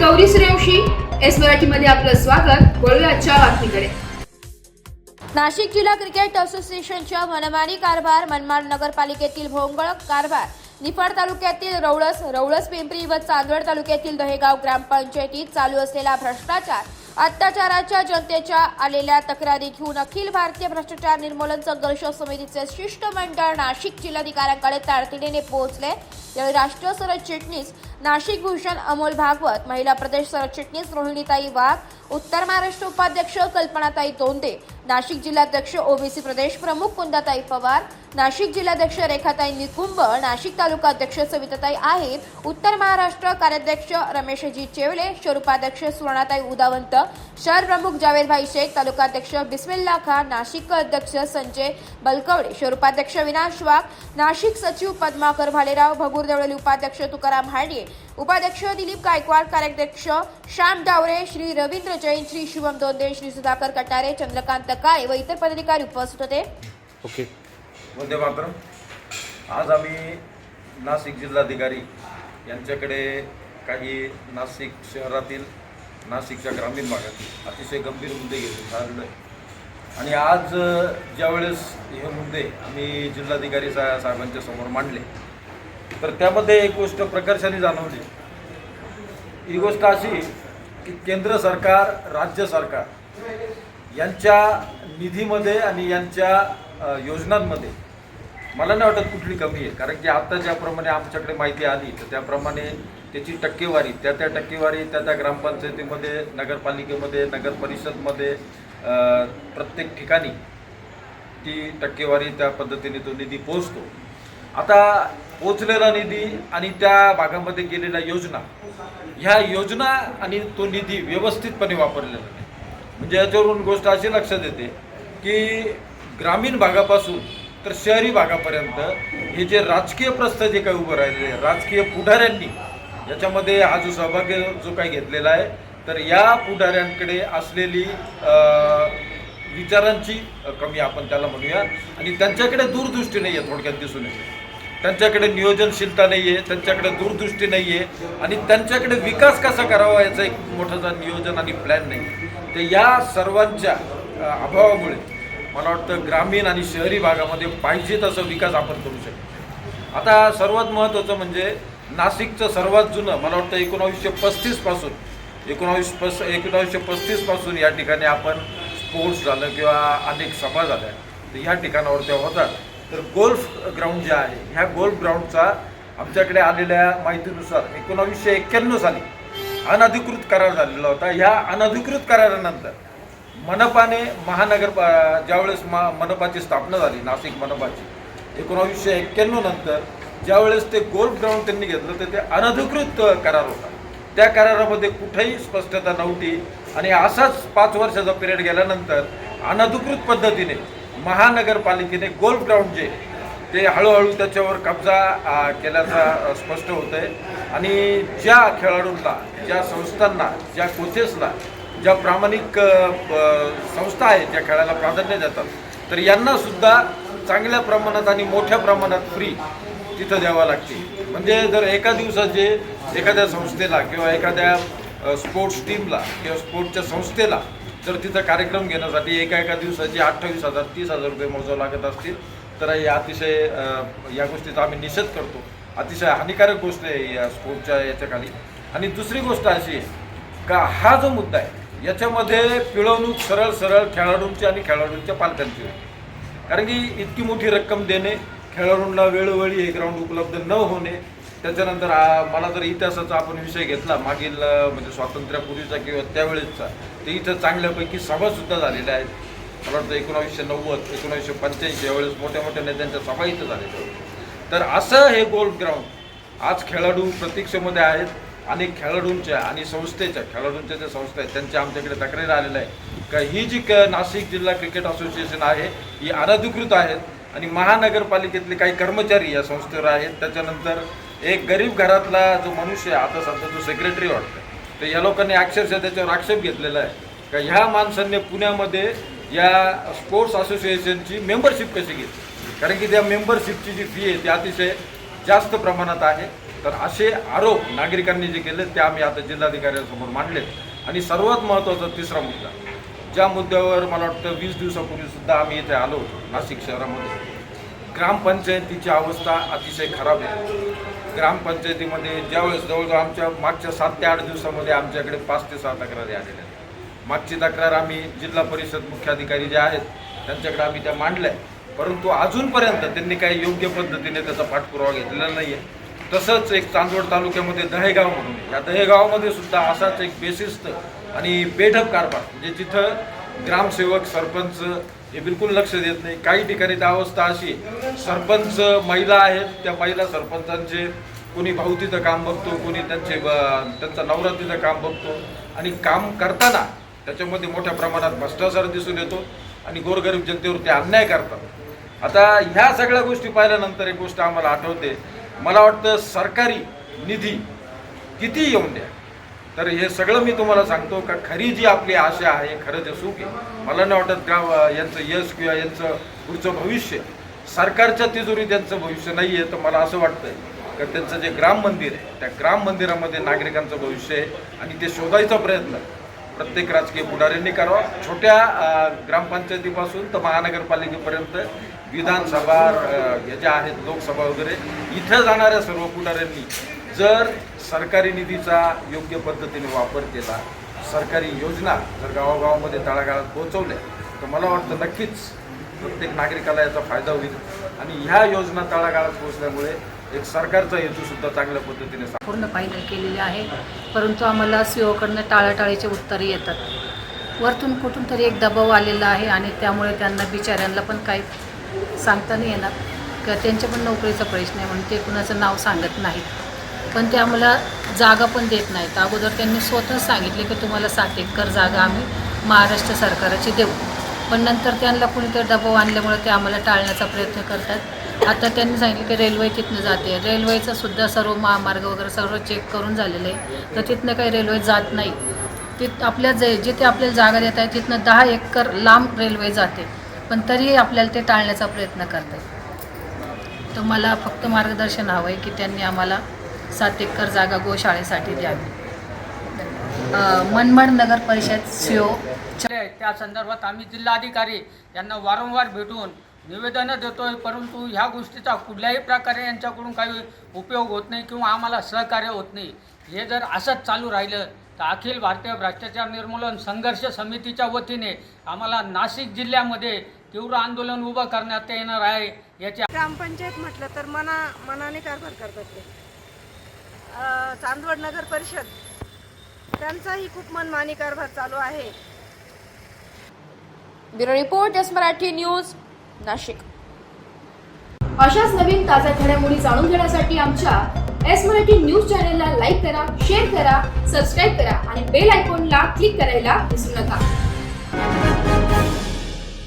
Gauri Suryavanshi. S मराठीमध्ये आपलं स्वागत. वळूया आजच्या बातमीकडे. नाशिक जिल्हा क्रिकेट असोसिएशनच्या मनमानी कारभार, मनमाड नगरपालिकेतील भोंगळ कारभार, निफाड तालुक्यातील रौळस पिंपरी व चांदवड तालुक्यातील दहेगाव ग्रामपंचायतीत चालू असलेला भ्रष्टाचार, अत्याचाराच्या जनतेच्या आलेल्या तक्रारी घेऊन अखिल भारतीय भ्रष्टाचार निर्मूलन संघर्ष समितीचे शिष्टमंडळ नाशिक जिल्हाधिकाऱ्यांकडे तातडीने पोहोचले. यावेळी राष्ट्रीय सरचिटणीस नाशिक भूषण अमोल भागवत, महिला प्रदेश सरचिटणीस रोहिणीताई वाघ, उत्तर महाराष्ट्र उपाध्यक्ष कल्पनाताई दोंदे, नाशिक जिल्हाध्यक्ष ओबीसी प्रदेश प्रमुख कुंदाताई पवार, नाशिक जिल्हाध्यक्ष रेखाताई निकुंभ, नाशिक तालुका अध्यक्ष सविताताई आहेर, उत्तर महाराष्ट्र कार्याध्यक्ष रमेशजी चेवले, शहरोपाध्यक्ष सुवर्णाताई उदावंत, शहर प्रमुख जावेदभाई शेख, तालुकाध्यक्ष बिस्मिल्ला खान, नाशिक अध्यक्ष संजय बलकवडे, शहरोपाध्यक्ष विनाश वाघ, नाशिक सचिव पद्माकर भालेराव, भगूर देवळी उपाध्यक्ष तुकाराम हाडे, उपाध्यक्ष दिलीप गायकवाड, कार्याध्यक्ष श्याम डावरे, श्री रवींद्र जैन, श्री शुभम दोंदे, श्री सुधाकर कटारे, चंद्रकांत काळे व इतर पदाधिकारी उपस्थित होते. ओके. वंदे मातरम. आज आम्ही नाशिक जिल्हाधिकारी यांच्याकडे काही नाशिक शहरातील, नाशिकच्या ग्रामीण भागात अतिशय गंभीर मुद्दे घेऊन आलेलो आहे. आणि आज ज्यावेळेस हे मुद्दे आम्ही जिल्हाधिकारी साहेबांच्या समोर मांडले, तर त्यामध्ये एक गोष्ट प्रकर्षाने जाणवली. ही गोष्ट अशी की केंद्र सरकार, राज्य सरकार यांच्या निधीमध्ये आणि यांच्या योजनांमध्ये मला नाही वाटत कुठली कमी आहे. कारण की आता ज्याप्रमाणे आमच्याकडे माहिती आली, तर त्याप्रमाणे त्याची टक्केवारी त्या टक्केवारी त्या ग्रामपंचायतीमध्ये, नगरपालिकेमध्ये, नगर परिषदमध्ये, प्रत्येक ठिकाणी ती टक्केवारी त्या पद्धतीने तो निधी पोहोचतो. आता पोचलेला निधी आणि त्या भागामध्ये गेलेल्या योजना, ह्या योजना आणि तो निधी व्यवस्थितपणे वापरलेला नाही. म्हणजे याच्यावरून गोष्ट अशी लक्षात येते की ग्रामीण भागापासून तर शहरी भागापर्यंत हे जे राजकीय प्रस्थ जे काही उभं राहिलेले, राजकीय पुढाऱ्यांनी याच्यामध्ये हा जो सहभाग जो काही घेतलेला आहे, तर या पुढाऱ्यांकडे असलेली विचारांची कमी आपण त्याला म्हणूया. आणि त्यांच्याकडे दूरदृष्टी नाही आहे, थोडक्यात दिसून येते. त्यांच्याकडे नियोजनशीलता नाही आहे, त्यांच्याकडे दूरदृष्टी नाही आहे आणि त्यांच्याकडे विकास कसा करावा याचं एक मोठं नियोजन आणि प्लॅन नाही. तर या सर्वांच्या अभावामुळे मला वाटतं ग्रामीण आणि शहरी भागामध्ये पाहिजे तसं विकास आपण करू शकतो. आता सर्वात महत्त्वाचं म्हणजे नाशिकचं सर्वात जुनं, मला वाटतं 1935 पासून या ठिकाणी आपण स्पोर्ट्स झालं किंवा अनेक सभा झाल्या, तर ह्या ठिकाणावर त्या होतात. तर गोल्फ ग्राउंड जे आहे, ह्या गोल्फ ग्राउंडचा आमच्याकडे आलेल्या माहितीनुसार 1991 साली अनधिकृत करार झालेला होता. ह्या अनधिकृत करारानंतर मनपाने ज्यावेळेस मनपाची स्थापना झाली, नाशिक मनपाची 1991 नंतर ज्यावेळेस ते गोल्फ ग्राउंड त्यांनी घेतलं, तर ते अनधिकृत करार होता. त्या करारामध्ये कुठेही स्पष्टता नव्हती. आणि असाच 5 वर्षाचा पिरियड गेल्यानंतर अनधिकृत पद्धतीने महानगरपालिकेने गोल्फ ग्राउंड जे ते हळूहळू त्याच्यावर कब्जा केल्याचा स्पष्ट होत आहे. आणि ज्या खेळाडूंना, ज्या संस्थांना, ज्या कोचेसला, ज्या प्रामाणिक संस्था आहेत ज्या खेळाला प्राधान्य देतात, तर यांना सुद्धा चांगल्या प्रमाणात आणि मोठ्या प्रमाणात फ्री तिथं द्यावं लागते. म्हणजे जर एका दिवसाचे एखाद्या संस्थेला किंवा एखाद्या स्पोर्ट्स टीमला किंवा स्पोर्ट्सच्या संस्थेला जर तिथं कार्यक्रम घेण्यासाठी एका दिवसाची 28,000 30,000 रुपये मोजावं लागत असतील, तर हे अतिशय या गोष्टीचा आम्ही निषेध करतो. अतिशय हानिकारक गोष्ट आहे या स्पोर्ट्सच्या याच्याखाली. आणि दुसरी गोष्ट अशी आहे का हा जो मुद्दा आहे याच्यामध्ये पिळवणूक सरळ खेळाडूंची आणि खेळाडूंच्या पालकांची होती. कारण की इतकी मोठी रक्कम देणे, खेळाडूंना वेळोवेळी हे ग्राउंड उपलब्ध न होणे, त्याच्यानंतर मला जर इतिहासाचा आपण विषय घेतला मागील म्हणजे स्वातंत्र्यापूर्वीचा किंवा त्यावेळेसचा, तर इथं चांगल्यापैकी सभासुद्धा झालेल्या आहेत. मला वाटतं 1990 1985 यावेळेस मोठ्या नेत्यांच्या सभा इथं झालेल्या होत्या. तर असं हे गोल्फ ग्राउंड आज खेळाडू प्रतीक्षेमध्ये आहेत. अनेक खेळाडूंच्या आणि खेळाडूंच्या ज्या संस्था आहेत त्यांच्या आमच्याकडे तक्रारी आलेल्या आहे का ही जी नाशिक जिल्हा क्रिकेट असोसिएशन आहे ही अनधिकृत आहेत. आणि महानगरपालिकेतले काही कर्मचारी या संस्थेवर आहेत. त्याच्यानंतर एक गरीब घरातला जो मनुष्य आता सध्या जो सेक्रेटरी वाटतं, तर या लोकांनी अक्षरशः त्याच्यावर आक्षेप घेतलेला आहे का ह्या माणसांनी पुण्यामध्ये या स्पोर्ट्स असोसिएशनची मेंबरशिप कशी घेतली. कारण की त्या मेंबरशिपची जी फी आहे ती अतिशय जास्त प्रमाणात आहे. तर असे आरोप नागरिकांनी जे केले ते आम्ही आता जिल्हाधिकाऱ्यांसमोर मांडलेत. आणि सर्वात महत्त्वाचा तिसरा मुद्दा, ज्या मुद्द्यावर मला वाटतं 20 दिवसापूर्वी सुद्धा आम्ही इथे आलो होतो नाशिक शहरामध्ये, ग्रामपंचायतीची अवस्था अतिशय खराब आहे. ग्रामपंचायतीमध्ये ज्यावेळेस जवळजवळ आमच्या मागच्या 7 ते 8 दिवसामध्ये आमच्याकडे 5 ते 6 तक्रारी आलेल्या आहेत. मागची तक्रार आम्ही जिल्हा परिषद मुख्याधिकारी जे आहेत त्यांच्याकडे आम्ही त्या मांडल्या, परंतु अजूनपर्यंत त्यांनी काही योग्य पद्धतीने त्याचा पाठपुरावा घेतलेला नाही आहे. तसंच एक चांदवड तालुक्यामध्ये दहेगाव म्हणून, या दहेगावामध्ये सुद्धा असाच एक बेशिस्त आणि बेढप कारभार, म्हणजे जिथं ग्रामसेवक सरपंच हे बिलकुल लक्ष देत नाही. काही ठिकाणी तर अवस्था अशी, सरपंच महिला आहेत, त्या महिला सरपंचांचे कोणी भाऊ तिथं काम बघतो, कोणी त्यांचा नवरा तिथं काम बघतो, आणि काम करताना त्याच्यामध्ये मोठ्या प्रमाणात भ्रष्टाचार दिसून येतो आणि गोरगरीब जनतेवरती अन्याय करतात. आता ह्या सगळ्या गोष्टी पाहिल्यानंतर एक गोष्ट आम्हाला आठवते, मला वाटतं सरकारी निधी किती येऊन द्या, तर हे सगळं मी तुम्हाला सांगतो का खरी जी आपली आशा आहे, खरं जे सुख आहे, मला नाही वाटत यांचं यश किंवा यांचं पुढचं भविष्य, सरकारच्या तिजोरीत त्यांचं भविष्य नाही आहे. तर मला असं वाटतंय का त्यांचं जे ग्राम मंदिर आहे त्या ग्राम मंदिरामध्ये नागरिकांचं भविष्य आहे, आणि ते शोधायचा प्रयत्न प्रत्येक राजकीय पुढाऱ्यांनी करावा. छोट्या ग्रामपंचायतीपासून तर महानगरपालिकेपर्यंत, विधानसभा या ज्या आहेत, लोकसभा वगैरे, इथं जाणाऱ्या सर्व पुढाऱ्यांनी जर सरकारी निधीचा योग्य पद्धतीने वापर केला, सरकारी योजना जर गावागावामध्ये तळागाळात पोहोचवल्या, तर मला वाटतं नक्कीच प्रत्येक नागरिकाला याचा फायदा होईल. आणि ह्या योजना तळागाळात पोहोचल्यामुळे एक सरकारचा हेतूसुद्धा चांगल्या पद्धतीने पूर्ण फायनल केलेले आहे, परंतु आम्हाला सीओकडनं टाळाटाळीचे उत्तरं येतात. वरतून कुठून तरी एक दबाव आलेला आहे, आणि त्यामुळे त्यांना बिचाऱ्यांना पण काही सांगता नाही येणार किंवा त्यांच्या पण नोकरीचा प्रश्न आहे म्हणून ते कुणाचं नाव सांगत नाहीत. पण ते आम्हाला जागा पण देत नाहीत. अगोदर त्यांनी स्वतःच सांगितले की तुम्हाला 7 एकर जागा आम्ही महाराष्ट्र सरकारची देऊ, पण नंतर त्यांना कुणीतरी दबाव आणल्यामुळे ते आम्हाला टाळण्याचा प्रयत्न करतात. आता त्यांनी सांगितलं की रेल्वे तिथनं जाते, रेल्वेचं सुद्धा सर्व महामार्ग वगैरे सर्व चेक करून झालेलं आहे, तर तिथनं काही रेल्वे जात नाही. आपल्या जिथे आपल्याला जागा देत आहे तिथनं 10 एकर लांब रेल्वे जाते, पण तरीही आपल्याला ते टाळण्याचा प्रयत्न करतात. तर मला फक्त मार्गदर्शन हवं आहे की त्यांनी आम्हाला 7 एकर जागा गोशाळेसाठी द्यावी. मनमाड नगर परिषद सीओ त्या संदर्भात आम्ही जिल्हाधिकारी यांना वारंवार भेटून निवेदनं देतोय, परंतु ह्या गोष्टीचा कुठल्याही प्रकारे यांच्याकडून काही उपयोग होत नाही किंवा आम्हाला सहकार्य होत नाही. हे जर असंच चालू राहिलं तर अखिल भारतीय भ्रष्टाचार निर्मूलन संघर्ष समितीच्या वतीने आम्हाला नाशिक जिल्ह्यामध्ये तीव्र आंदोलन उभं करण्यात येणार आहे. याची ग्रामपंचायत म्हटलं तर मनाने कारभार करतात ते. चांदवड नगर परिषद त्यांचाही खूप मनमानी कारभार चालू आहे. Bureau report, S Marathi news, Nashik. अशाच नवीन ताज्या घडामोडी जाणून घेण्यासाठी आमच्या एस मराठी न्यूज चॅनलला लाईक करा, शेअर करा, सबस्क्राईब करा आणि बेल आयकॉनला क्लिक करायला विसरू नका.